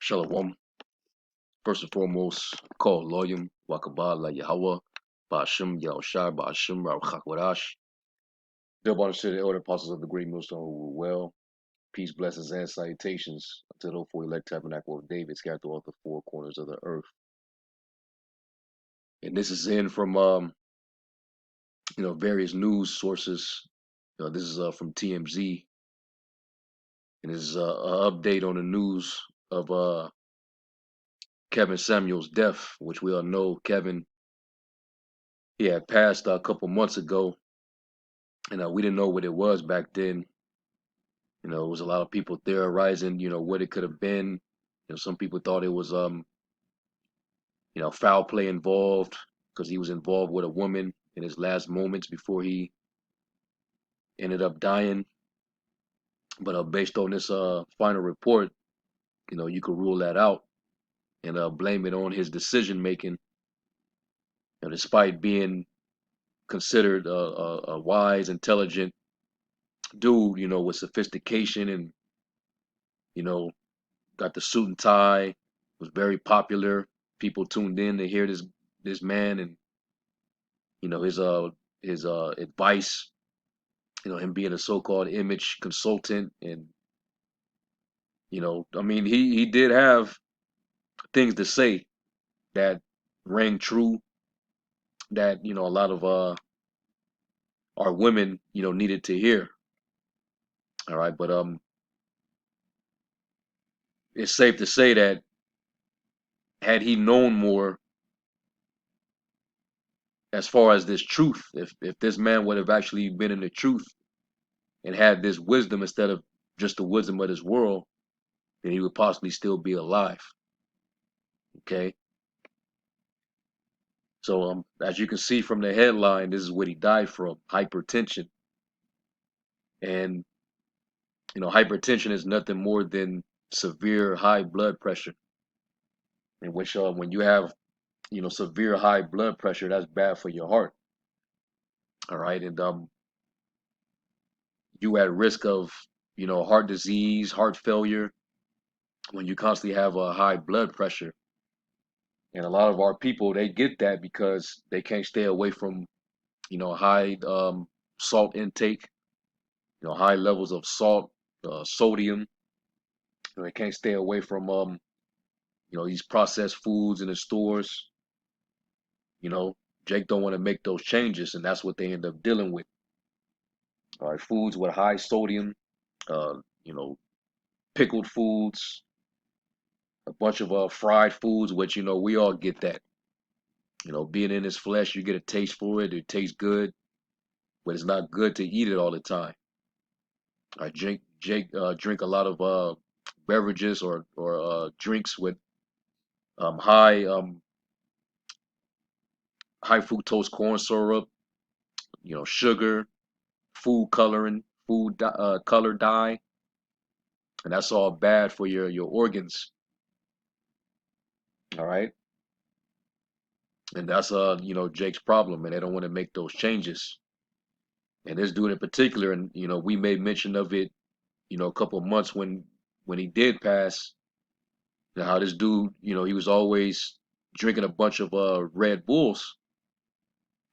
Shalom. First and foremost, call Loyum, Wakabah, La Yahweh, Ba'ashim, Yahushai, Ba'ashim, Rachakwadash. Double honor to the elder apostles of the great millstone who were well. Peace, blessings, and salutations to the hopeful elect tabernacle of David scattered throughout the four corners of the earth. And this is in from various news sources. This is from TMZ, and this is an update on the news of Kevin Samuel's death, which we all know Kevin, he had passed a couple months ago. And we didn't know what it was back then. It was a lot of people theorizing, what it could have been. Some people thought it was, foul play involved because he was involved with a woman in his last moments before he ended up dying. But based on this final report, you could rule that out and blame it on his decision making. Despite being considered a wise, intelligent dude, with sophistication and, you know, got the suit and tie, was very popular. People tuned in to hear this man and his advice. Him being a so-called image consultant, and I mean, he did have things to say that rang true. That a lot of our women needed to hear. All right, but it's safe to say that had he known more as far as this truth, if this man would have actually been in the truth and had this wisdom instead of just the wisdom of this world, then he would possibly still be alive. Okay. So as you can see from the headline, this is what he died from: hypertension. And hypertension is nothing more than severe high blood pressure. In which when you have severe high blood pressure, that's bad for your heart. All right, and you at risk of heart disease, heart failure when you constantly have a high blood pressure. And a lot of our people, they get that because they can't stay away from high salt intake, high levels of salt, sodium. They can't stay away from these processed foods in the stores. You know, Jake don't want to make those changes, and that's what they end up dealing with. All right, foods with high sodium, uh, you know, pickled foods, a bunch of fried foods, which we all get that. Being in his flesh, you get a taste for it. It tastes good, but it's not good to eat it all the time. I drink a lot of beverages or drinks with high high fructose corn syrup, sugar, food coloring, color dye, and that's all bad for your organs. All right, and that's Jake's problem, and they don't want to make those changes. And this dude in particular, and we made mention of it, a couple of months when he did pass. How this dude, he was always drinking a bunch of Red Bulls.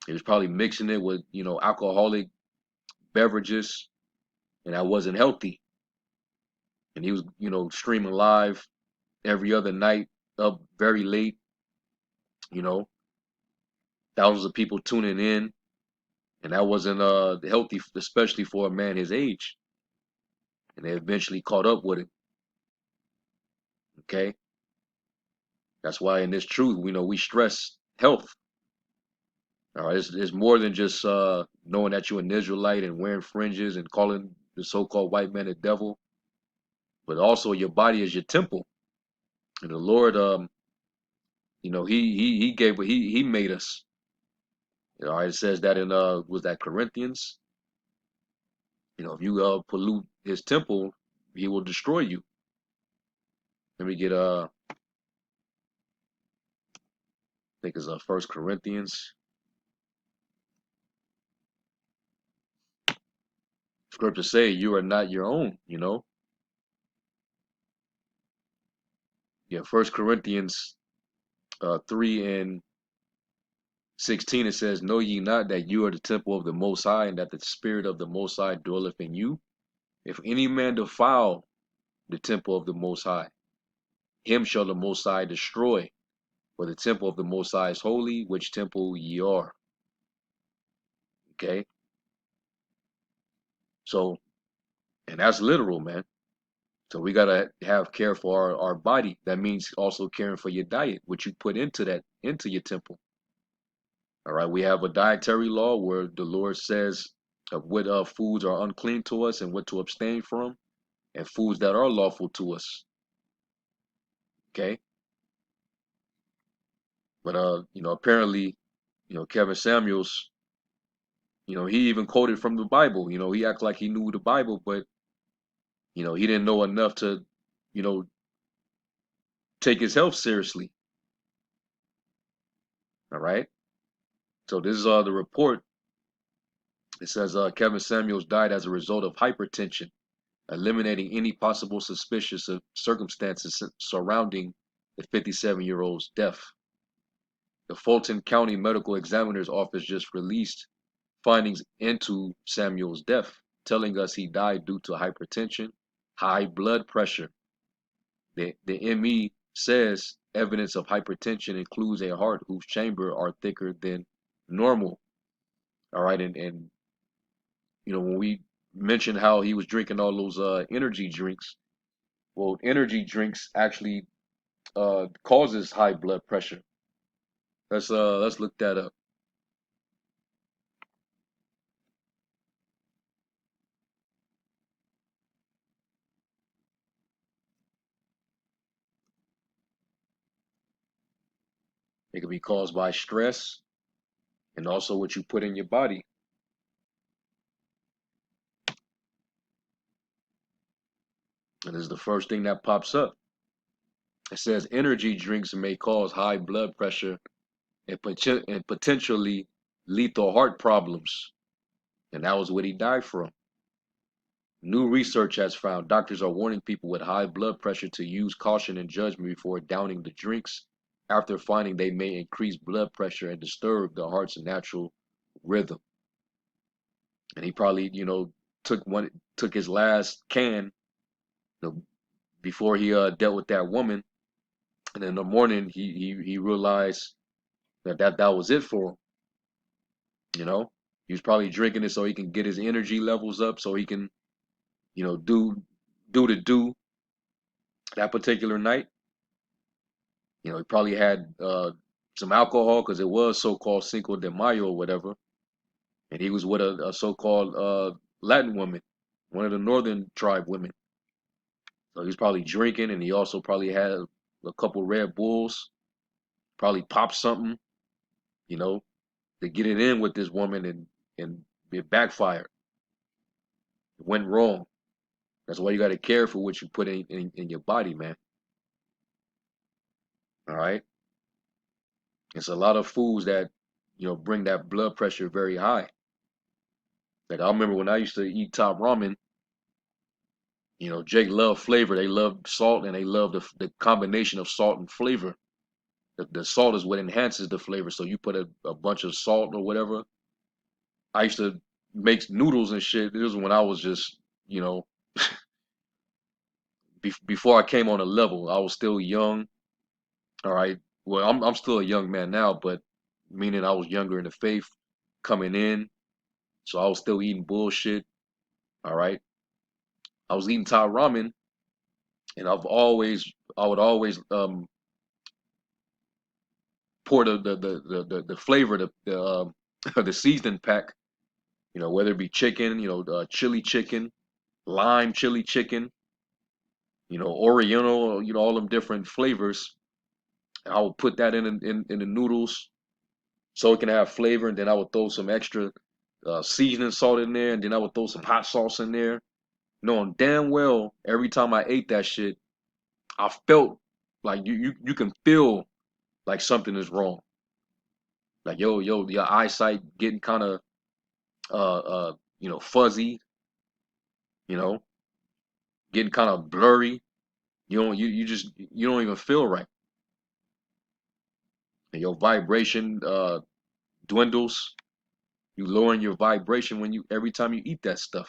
He was probably mixing it with alcoholic beverages, and that wasn't healthy. And he was streaming live every other night, up very late. You know, thousands of people tuning in, and that wasn't healthy, especially for a man his age. And they eventually caught up with it. Okay, that's why in this truth, we stress health. All right, it's more than just knowing that you're an Israelite and wearing fringes and calling the so-called white man a devil, but also your body is your temple. And the Lord, he gave he made us. All right, it says that in was that Corinthians? If you pollute His temple, He will destroy you. Let me get I think it's First Corinthians. Scripture say you are not your own. Yeah, First Corinthians 3:16, it says, "Know ye not that you are the temple of the Most High, and that the Spirit of the Most High dwelleth in you? If any man defile the temple of the Most High, him shall the Most High destroy. For the temple of the Most High is holy, which temple ye are." Okay, so, and that's literal, man. So we gotta have care for our body. That means also caring for your diet, what you put into your temple. All right, we have a dietary law where the Lord says of what foods are unclean to us and what to abstain from, and foods that are lawful to us. Okay, but apparently, Kevin Samuels, he even quoted from the Bible. He acted like he knew the Bible, but he didn't know enough to, you know, take his health seriously. All right. So this is the report. It says Kevin Samuels died as a result of hypertension, eliminating any possible suspicious circumstances surrounding the 57-year-old's death. The Fulton County Medical Examiner's Office just released findings into Samuel's death, telling us he died due to hypertension, high blood pressure. The ME says evidence of hypertension includes a heart whose chambers are thicker than normal. All right, and when we mentioned how he was drinking all those energy drinks, well, energy drinks actually causes high blood pressure. Let's look that up. It can be caused by stress and also what you put in your body. And this is the first thing that pops up. It says energy drinks may cause high blood pressure and potentially lethal heart problems. And that was what he died from. New research has found doctors are warning people with high blood pressure to use caution and judgment before downing the drinks, after finding they may increase blood pressure and disturb the heart's natural rhythm. And he probably, took his last can, you know, before he dealt with that woman. And in the morning, he realized that was it for him. You know, he was probably drinking it so he can get his energy levels up, so he can, do that particular night. He probably had some alcohol because it was so-called Cinco de Mayo or whatever, and he was with a so-called Latin woman, one of the northern tribe women. So he was probably drinking, and he also probably had a couple Red Bulls, probably popped something, you know, to get it in with this woman, and it backfired. It went wrong. That's why you got to care for what you put in your body, man. All right. It's a lot of foods that bring that blood pressure very high. Like I remember when I used to eat top ramen. Jake loved flavor. They loved salt, and they loved the combination of salt and flavor. The salt is what enhances the flavor. So you put a bunch of salt or whatever. I used to make noodles and shit. This was when I was just, you know, before I came on a level. I was still young. All right. Well, I'm still a young man now, but meaning I was younger in the faith coming in. So I was still eating bullshit. All right. I was eating Thai ramen, and I would always pour the flavor, the seasoning pack, whether it be chicken, chili chicken, lime chili chicken, Oriental, all them different flavors. I would put that in the noodles so it can have flavor, and then I would throw some extra seasoning salt in there, and then I would throw some hot sauce in there, knowing damn well every time I ate that shit, I felt like you can feel like something is wrong. Like your eyesight getting kind of fuzzy, you know, getting kind of blurry. You don't even feel right, and your vibration dwindles. You lowering your vibration when you every time you eat that stuff.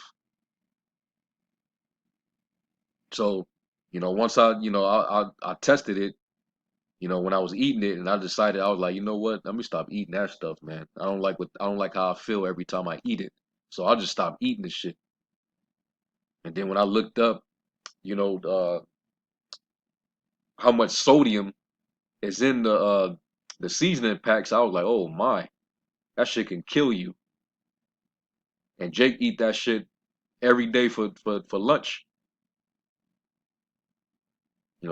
So, once I tested it, when I was eating it, and I decided, I was like, you know what? Let me stop eating that stuff, man. I don't like how I feel every time I eat it. So I just stopped eating the shit. And then when I looked up, you know, how much sodium is in the seasoning packs, I was like, oh my, that shit can kill you. And Jake eat that shit every day for lunch.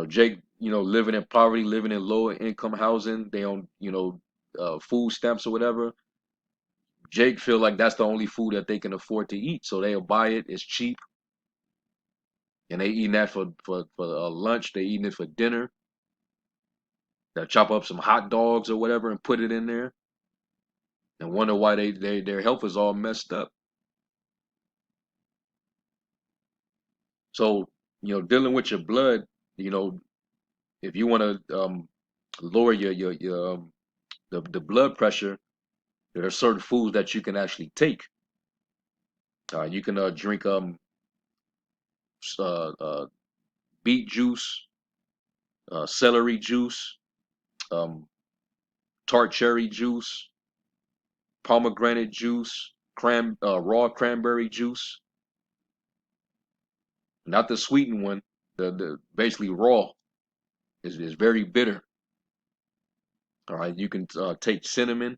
Jake, living in poverty, living in lower income housing, they on, food stamps or whatever. Jake feel like that's the only food that they can afford to eat, so they'll buy it. It's cheap, and they eating that for lunch. They eating it for dinner. They'll chop up some hot dogs or whatever and put it in there, and wonder why their health is all messed up. So, dealing with your blood, you know, if you want to lower your the blood pressure, there are certain foods that you can actually take. You can drink uh, uh, beet juice, celery juice, um, tart cherry juice, pomegranate juice, raw cranberry juice, not the sweetened one. The basically raw is very bitter. All right, you can take cinnamon.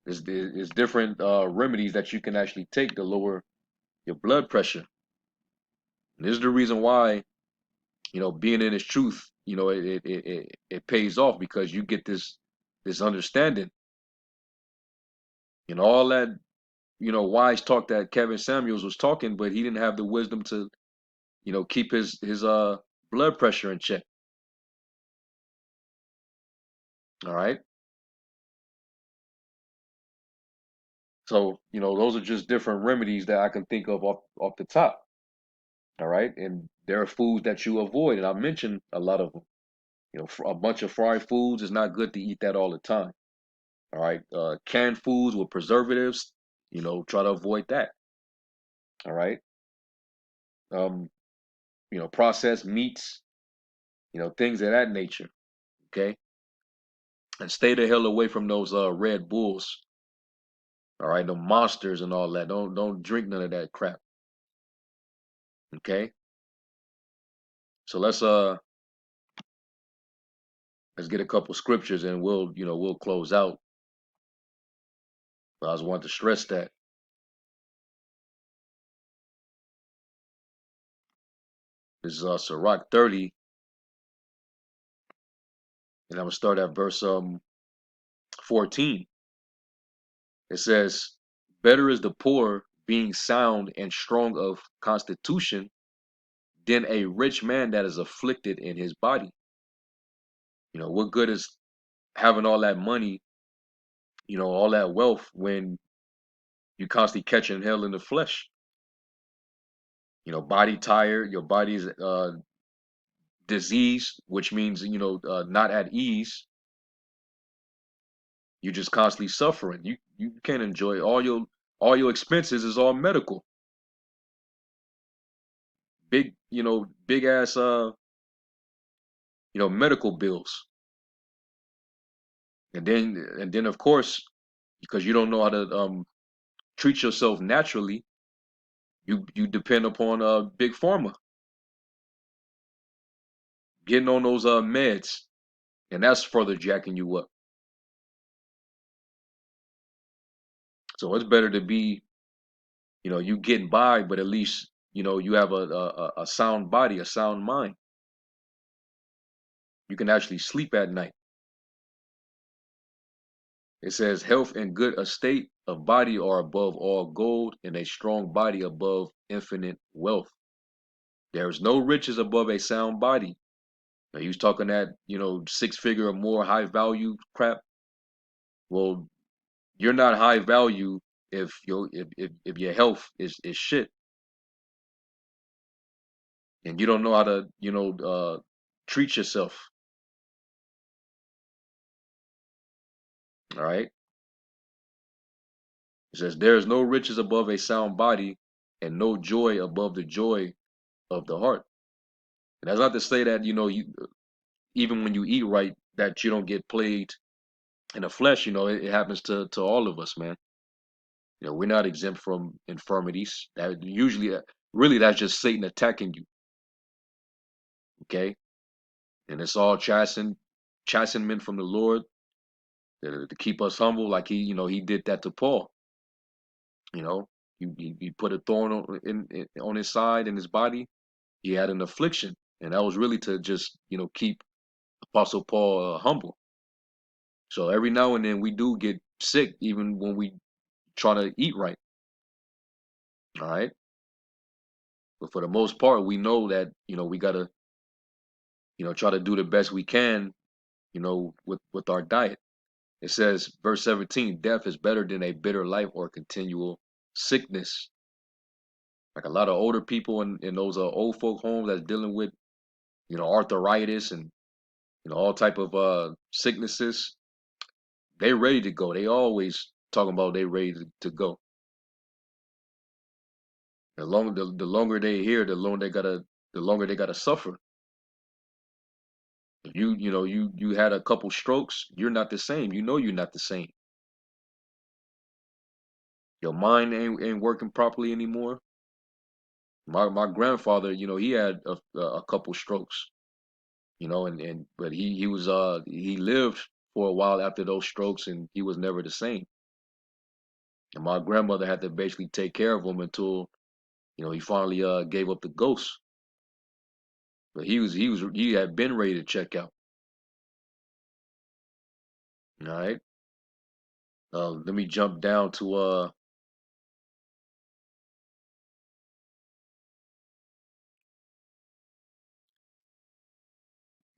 There's different remedies that you can actually take to lower your blood pressure. And this is the reason why being in this truth, it pays off because you get this understanding. All that wise talk that Kevin Samuels was talking, but he didn't have the wisdom to keep his blood pressure in check. All right. So, those are just different remedies that I can think of off the top. All right. And there are foods that you avoid. And I mentioned a lot of them. A bunch of fried foods is not good to eat that all the time. All right. Canned foods with preservatives, try to avoid that. All right. Um, processed meats, things of that nature. Okay. And stay the hell away from those Red Bulls. All right. The monsters and all that. Don't drink none of that crap. Okay. So let's get a couple scriptures and we'll close out. But I just want to stress that this is Sirach 30, and I'm gonna start at verse 14. It says, "Better is the poor being sound and strong of constitution than a rich man that is afflicted in his body." What good is having all that money, all that wealth when you constantly catching hell in the flesh? Body tired, your body's diseased, which means not at ease. You're just constantly suffering. You can't enjoy all your expenses is all medical. Big ass medical bills. And then of course, because you don't know how to treat yourself naturally, you depend upon big pharma, getting on those meds, and that's further jacking you up. So it's better to be, you getting by, but at least you have a sound body, a sound mind. You can actually sleep at night. It says, "Health and good estate of body are above all gold, and a strong body above infinite wealth. There is no riches above a sound body." Now, he was talking that, 6 figure or more high value crap. Well, you're not high value if your health is shit. and you don't know how to, treat yourself. All right. It says, there is no riches above a sound body, and no joy above the joy of the heart. And that's not to say that, you even when you eat right, that you don't get plagued in the flesh. It happens to all of us, man. We're not exempt from infirmities. That usually, really, that's just Satan attacking you. Okay, and it's all chastenment from the Lord to keep us humble, like he did that to Paul. You know, he put a thorn on his side in his body. He had an affliction, and that was really to just keep Apostle Paul humble. So every now and then we do get sick, even when we try to eat right. All right, but for the most part, we know that we gotta try to do the best we can, with our diet. It says, verse 17, death is better than a bitter life or continual sickness. Like a lot of older people in those old folk homes that's dealing with arthritis and all type of sicknesses, they ready to go. They always talking about they ready to go. The longer they here, the longer they gotta suffer. If you had a couple strokes, you're not the same. You're not the same. Your mind ain't working properly anymore. My grandfather, he had a couple strokes, and but he lived for a while after those strokes, and he was never the same. And my grandmother had to basically take care of him until he finally gave up the ghost. But he had been ready to check out. All right. Let me jump down to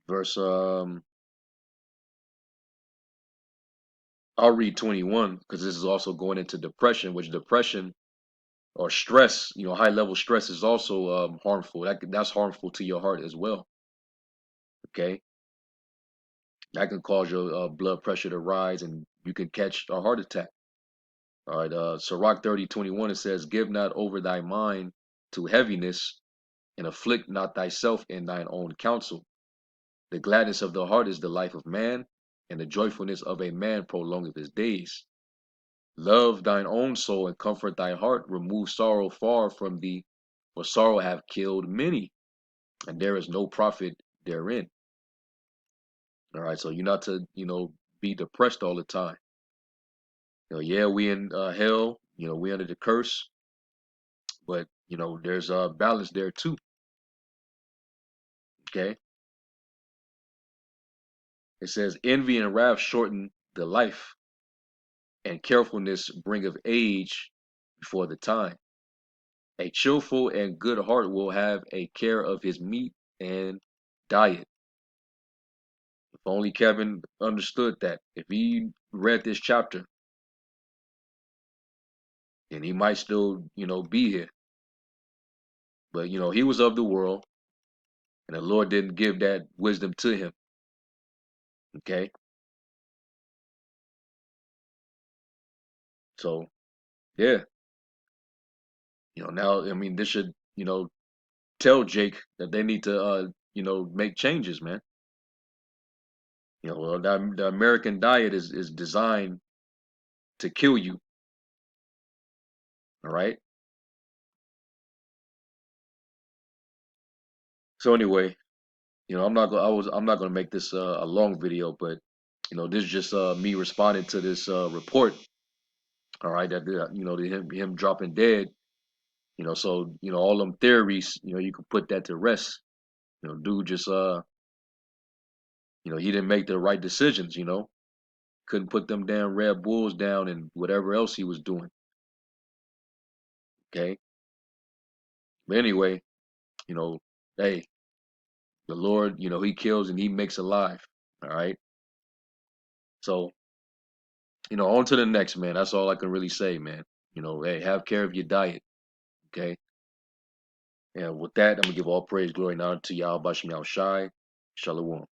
verse. I'll read 21 because this is also going into depression, which depression or stress, high level stress is also harmful. That's harmful to your heart as well. Okay, that can cause your blood pressure to rise, and you can catch a heart attack. All right, Sirach 30:21, it says, give not over thy mind to heaviness, and afflict not thyself in thine own counsel. The gladness of the heart is the life of man, and the joyfulness of a man prolongeth his days. Love thine own soul and comfort thy heart. Remove sorrow far from thee, for sorrow hath killed many, and there is no profit therein. All right, so you're not to, be depressed all the time. Yeah, we in hell, we under the curse, but there's a balance there too. Okay, it says envy and wrath shorten the life, and carefulness bringeth age before the time. A cheerful and good heart will have a care of his meat and diet. If only Kevin understood that. If he read this chapter, then he might still, be here. But he was of the world, and the Lord didn't give that wisdom to him. Okay, so yeah, now I mean this should, tell Jake that they need to, make changes, man. Well, the American diet is designed to kill you. All right. So anyway, I'm not gonna make this a long video, but this is just me responding to this report. All right, that him dropping dead. So all them theories, you can put that to rest. Dude just he didn't make the right decisions. Couldn't put them damn Red Bulls down and whatever else he was doing. Okay, but anyway, you know, hey, the Lord, He kills and He makes alive. All right, so on to the next, man. That's all I can really say, man. Hey, have care of your diet. Okay. And with that, I'm gonna give all praise, glory, and honor to Yahweh Bashem Shai. Shalom.